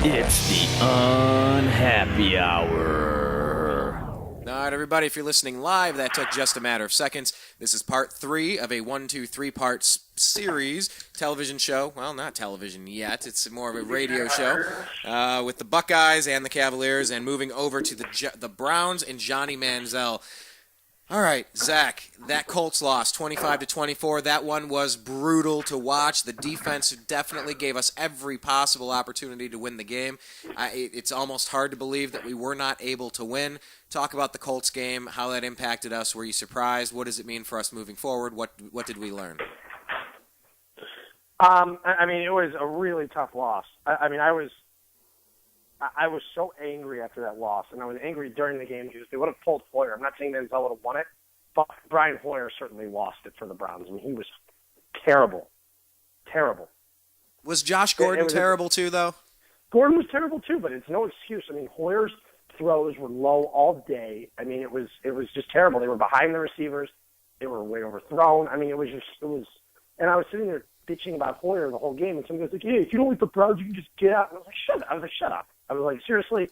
It's the Unhappy Hour. All right, everybody, if you're listening live, that took just a matter of seconds. This is part 3 of a 1-2-3-part series television show. Well, not television yet. It's more of a radio show with the Buckeyes and the Cavaliers, and moving over to the Browns and Johnny Manziel. All right, Zach, that Colts loss, 25-24. That one was brutal to watch. The defense definitely gave us every possible opportunity to win the game. It's almost hard to believe that we were not able to win. Talk about the Colts game, how that impacted us. Were you surprised? What does it mean for us moving forward? What did we learn? I mean, it was a really tough loss. I was so angry after that loss, and I was angry during the game because they would have pulled Hoyer. I'm not saying Manziel would have won it, but Brian Hoyer certainly lost it for the Browns. I mean, he was terrible. Terrible. Was Josh Gordon terrible too, though? Gordon was terrible too, but it's no excuse. I mean, Hoyer's throws were low all day. I mean, it was just terrible. They were behind the receivers. They were way overthrown. I mean, it was, and I was sitting there bitching about Hoyer the whole game, and somebody goes like, "Hey, if you don't like the Browns, you can just get out." And I was like, "Shut up!" Shut up. I was like, seriously.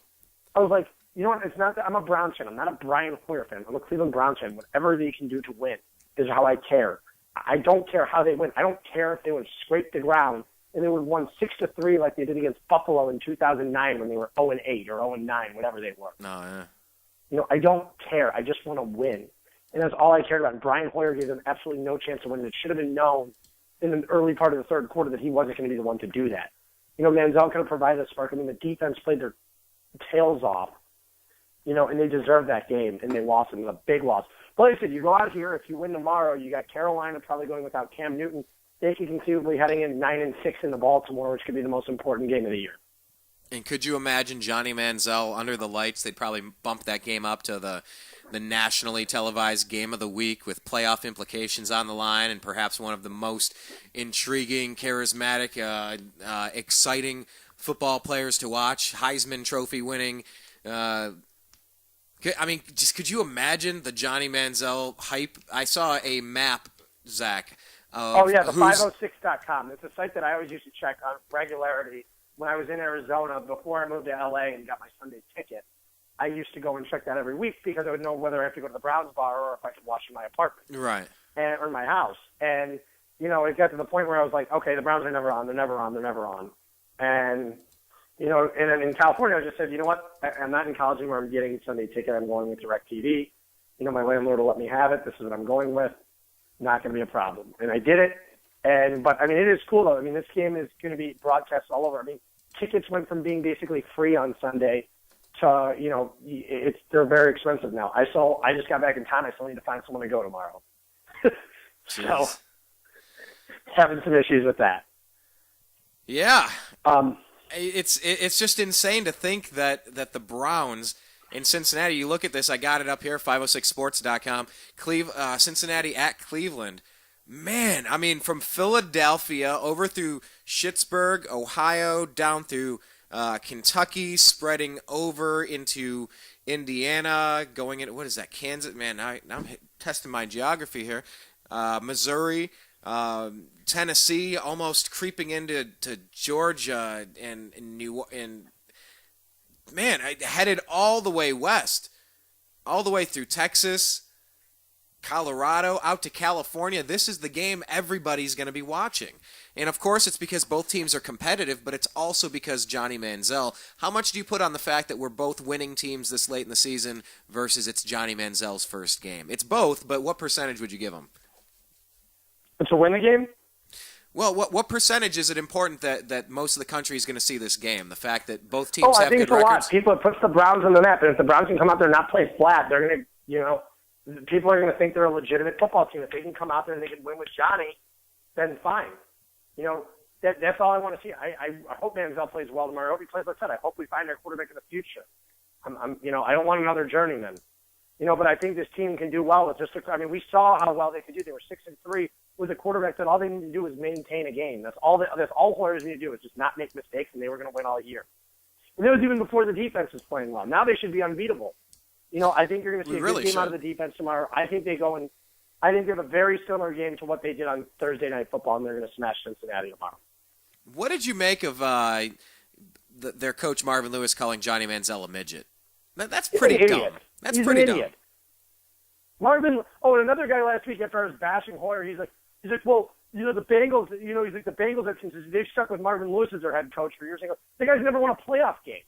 I was like, you know what? It's not that I'm a Browns fan. I'm not a Brian Hoyer fan. I'm a Cleveland Browns fan. Whatever they can do to win is how I care. I don't care how they win. I don't care if they would scrape the ground and they would have won 6-3 like they did against Buffalo in 2009 when they were 0-8 or 0-9, whatever they were. No, yeah. You know, I don't care. I just want to win, and that's all I cared about. And Brian Hoyer gave them absolutely no chance to win. It should have been known in the early part of the third quarter that he wasn't going to be the one to do that. You know, Manziel could have provided a spark. I mean, the defense played their tails off, you know, and they deserved that game, and they lost it. It was a big loss. But like I said, you go out here, if you win tomorrow, you got Carolina probably going without Cam Newton. They could conceivably heading in 9-6 into Baltimore, which could be the most important game of the year. And could you imagine Johnny Manziel under the lights? They'd probably bump that game up to the nationally televised game of the week with playoff implications on the line, and perhaps one of the most intriguing, charismatic, exciting football players to watch, Heisman Trophy winning. I mean, just could you imagine the Johnny Manziel hype? I saw a map, Zach. The 506.com. It's a site that I always used to check on regularity when I was in Arizona before I moved to L.A. and got my Sunday ticket. I used to go and check that every week because I would know whether I have to go to the Browns bar or if I could watch in my apartment. Right. Or my house. And, you know, it got to the point where I was like, okay, the Browns are never on. They're never on. They're never on. And, you know, and then in California, I just said, you know what? I'm not in college anymore. I'm getting a Sunday ticket. I'm going with DirecTV. You know, my landlord will let me have it. This is what I'm going with. Not going to be a problem. And I did it. But, I mean, it is cool, though. I mean, this game is going to be broadcast all over. I mean, tickets went from being basically free on Sunday to, you know, they're very expensive now. I just got back in town. I still need to find someone to go tomorrow. So, having some issues with that. Yeah. It's just insane to think that the Browns in Cincinnati, you look at this, I got it up here, 506sports.com, Cincinnati at Cleveland. Man, I mean, from Philadelphia over through Pittsburgh, Ohio, down through Kentucky, spreading over into Indiana, going into, what is that, Kansas? Man, now I'm testing my geography here. Missouri, Tennessee, almost creeping into Georgia and man, I headed all the way west, all the way through Texas, Colorado, out to California. This is the game everybody's going to be watching. And, of course, it's because both teams are competitive, but it's also because Johnny Manziel. How much do you put on the fact that we're both winning teams this late in the season versus it's Johnny Manziel's first game? It's both, but what percentage would you give him? To win the game? Well, what percentage is it important that most of the country is going to see this game? The fact that both teams have good records? I think it's a lot. People, it puts the Browns on the map. And if the Browns can come out there and not play flat, they're going to, you know, people are going to think they're a legitimate football team. If they can come out there and they can win with Johnny, then fine. You know, that's all I want to see. I hope Manziel plays well tomorrow. I hope he plays like I said. I hope we find our quarterback of the future. You know, I don't want another journeyman. You know, but I think this team can do well. It's just, I mean, we saw how well they could do. They were 6-3 with a quarterback that all they need to do was maintain a game. That's all Hoyers need to do is just not make mistakes, and they were going to win all year. And that was even before the defense was playing well. Now they should be unbeatable. You know, I think you're going to see a good game out of the defense tomorrow. I think they have a very similar game to what they did on Thursday Night Football, and they're going to smash Cincinnati tomorrow. What did you make of their coach Marvin Lewis calling Johnny Manziel a midget. That's pretty dumb. That's He's pretty an dumb. idiot. Marvin. Oh, and another guy last week after I was bashing Hoyer, he's like, well, the Bengals. He's like the Bengals. They've stuck with Marvin Lewis as their head coach for years. I go, the guy's never won a playoff game.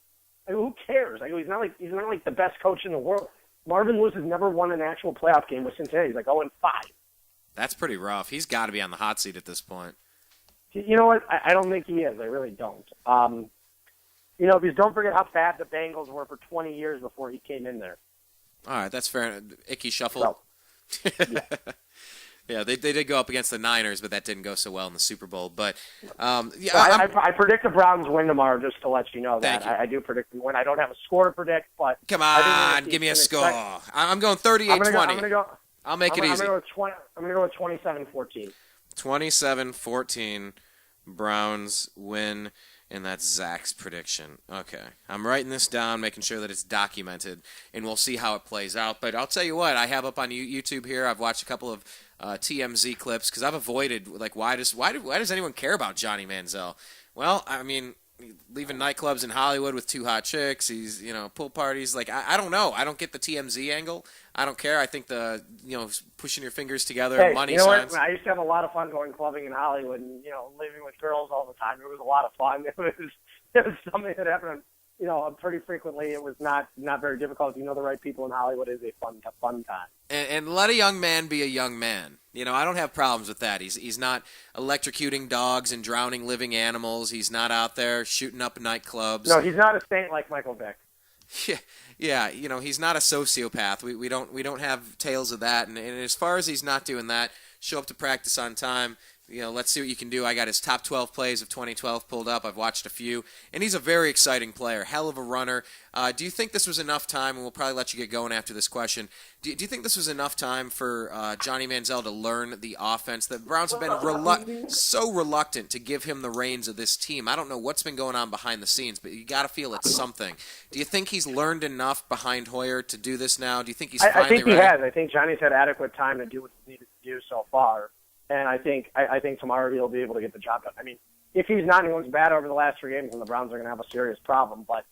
I go, who cares? I go, he's not like the best coach in the world. Marvin Lewis has never won an actual playoff game with Cincinnati. He's like 0-5. That's pretty rough. He's got to be on the hot seat at this point. You know what? I don't think he is. I really don't. Because don't forget how bad the Bengals were for 20 years before he came in there. All right, that's fair. Icky shuffle. So, yeah. Yeah, they did go up against the Niners, but that didn't go so well in the Super Bowl. But I predict the Browns win tomorrow, just to let you know that. Thank you. I do predict them win. I don't have a score to predict, but come on, give me a score. I'm going 38-20. I'll make it easy. I'm going to go with 27-14. 27-14, Browns win, and that's Zak's prediction. Okay. I'm writing this down, making sure that it's documented, and we'll see how it plays out. But I'll tell you what, I have up on YouTube here, I've watched a couple of TMZ clips, because I've avoided, like, why does anyone care about Johnny Manziel? Well, I mean, leaving nightclubs in Hollywood with 2 hot chicks, he's, pool parties. Like, I don't know. I don't get the TMZ angle. I don't care. I think pushing your fingers together, money signs. What? I used to have a lot of fun going clubbing in Hollywood and, living with girls all the time. It was a lot of fun. It was something that happened, pretty frequently. It was not very difficult. If you know the right people in Hollywood, it is a fun time. And let a young man be a young man. I don't have problems with that. He's not electrocuting dogs and drowning living animals. He's not out there shooting up nightclubs. No, he's not a saint like Michael Vick. Yeah, he's not a sociopath. We don't have tales of that. And as far as he's not doing that, show up to practice on time. Let's see what you can do. I got his top 12 plays of 2012 pulled up. I've watched a few, and he's a very exciting player, hell of a runner. Do you think this was enough time, and we'll probably let you get going after this question, do you think this was enough time for Johnny Manziel to learn the offense? The Browns have been so reluctant to give him the reins of this team. I don't know what's been going on behind the scenes, but you got to feel it's something. Do you think he's learned enough behind Hoyer to do this now? Do you think he's finally I think he ready? has. I think Johnny's had adequate time to do what he needed to do so far. And I think tomorrow he'll be able to get the job done. I mean, if he's not, and he looks bad over the last 3 games, then the Browns are going to have a serious problem. But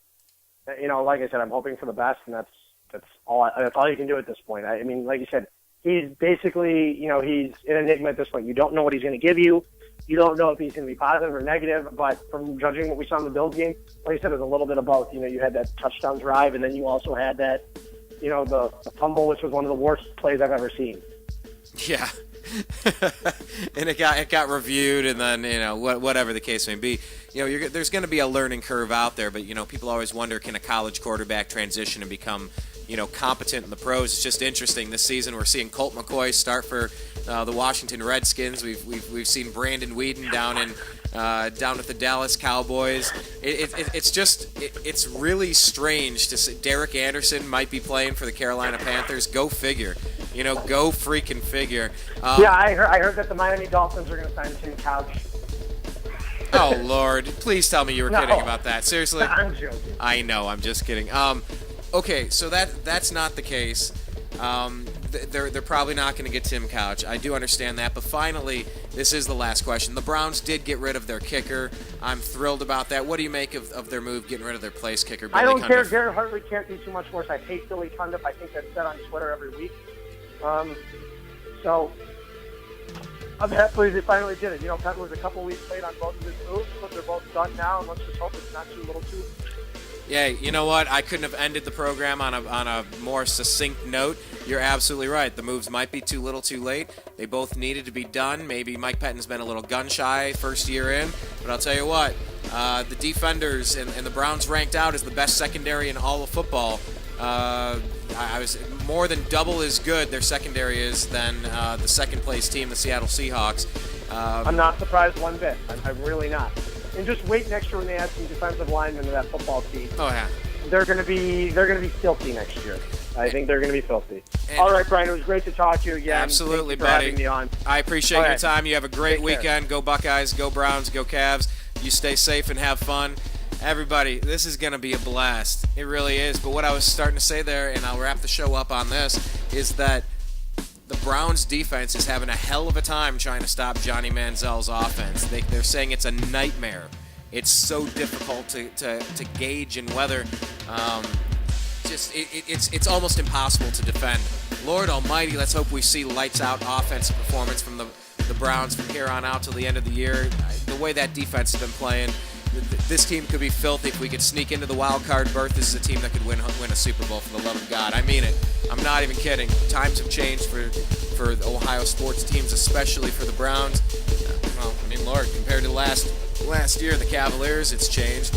like I said, I'm hoping for the best, and that's all you can do at this point. I mean, like you said, he's basically he's an enigma at this point. You don't know what he's going to give you. You don't know if he's going to be positive or negative. But from judging what we saw in the Bills game, like I said, it was a little bit of both. You had that touchdown drive, and then you also had that the fumble, which was one of the worst plays I've ever seen. Yeah. And it got reviewed, and then whatever the case may be, there's going to be a learning curve out there. But people always wonder, can a college quarterback transition and become competent in the pros? It's just interesting this season. We're seeing Colt McCoy start for the Washington Redskins. We've seen Brandon Weeden down with the Dallas Cowboys. It's really strange to see Derek Anderson might be playing for the Carolina Panthers. Go figure. Go freaking figure. Yeah, I heard that the Miami Dolphins are going to sign Tim Couch. Oh, Lord. Please tell me you were kidding about that. Seriously? I'm joking. I know. I'm just kidding. Okay, so that's not the case. They're probably not going to get Tim Couch. I do understand that. But finally, this is the last question. The Browns did get rid of their kicker. I'm thrilled about that. What do you make of their move, getting rid of their place kicker, Billy I don't Cundiff? care. Garrett Hartley can't do too much worse. I hate Billy Cundiff. I think that's said on Twitter every week. So I'm happy they finally did it. Pep was a couple weeks late on both of his moves, but they're both done now, and let's just hope it's not too little too. Yeah, you know what? I couldn't have ended the program on a more succinct note. You're absolutely right. The moves might be too little too late. They both needed to be done. Maybe Mike Pettine's been a little gun-shy first year in, but I'll tell you what, the defenders and the Browns ranked out as the best secondary in all of football. I was more than double as good their secondary is than the second-place team, the Seattle Seahawks. I'm not surprised one bit. I'm really not. And just wait next year when they add some defensive linemen to that football team. Oh yeah, they're going to be filthy next year. I think they're going to be filthy. All right, Brian, it was great to talk to you again. Absolutely, Thank you for buddy. having me on. I appreciate your time. You have a great weekend. Go Buckeyes, go Browns, go Cavs. You stay safe and have fun. Everybody, this is going to be a blast. It really is. But what I was starting to say there, and I'll wrap the show up on this, is that the Browns defense is having a hell of a time trying to stop Johnny Manziel's offense. They're saying it's a nightmare. it's so difficult to gauge and whether it's almost impossible to defend. Lord Almighty, let's hope we see lights out offensive performance from the Browns from here on out till the end of the year. The way that defense has been playing, this team could be filthy if we could sneak into the wild card berth. This is a team that could win a Super Bowl, for the love of God. I mean it. I'm not even kidding. Times have changed for the Ohio sports teams, especially for the Browns. Well, I mean, Lord, compared to last year, the Cavaliers, it's changed.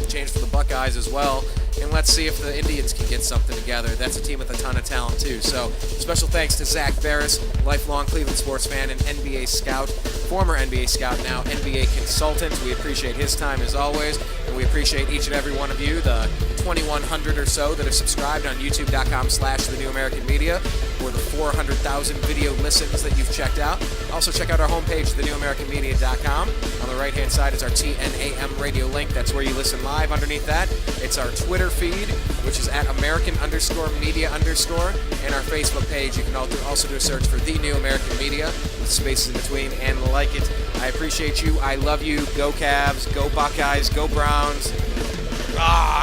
Changed for the Buckeyes as well. And let's see if the Indians can get something together. That's a team with a ton of talent, too. So, special thanks to Zak Baris, lifelong Cleveland sports fan and NBA scout, former NBA scout, now NBA consultant. We appreciate his time, as always, and we appreciate each and every one of you, the 2,100 or so that have subscribed on youtube.com/The New American Media, or the 400,000 video listens that you've checked out. Also, check out our homepage, thenewamericanmedia.com. On the right-hand side is our TNAM radio link. That's where you listen live. Underneath that, it's our Twitter feed, which is at American_media_, and our Facebook page. You can also do a search for The New American Media with spaces in between and like it. I appreciate you. I love you. Go Cavs. Go Buckeyes. Go Browns.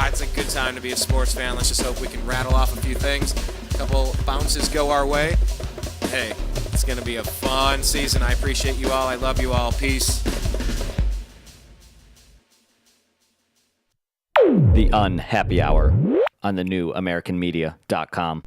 It's a good time to be a sports fan. Let's just hope we can rattle off a few things. A couple bounces go our way. Hey, it's going to be a fun season. I appreciate you all. I love you all. Peace. The Unhappy Hour on thenewamericanmedia.com.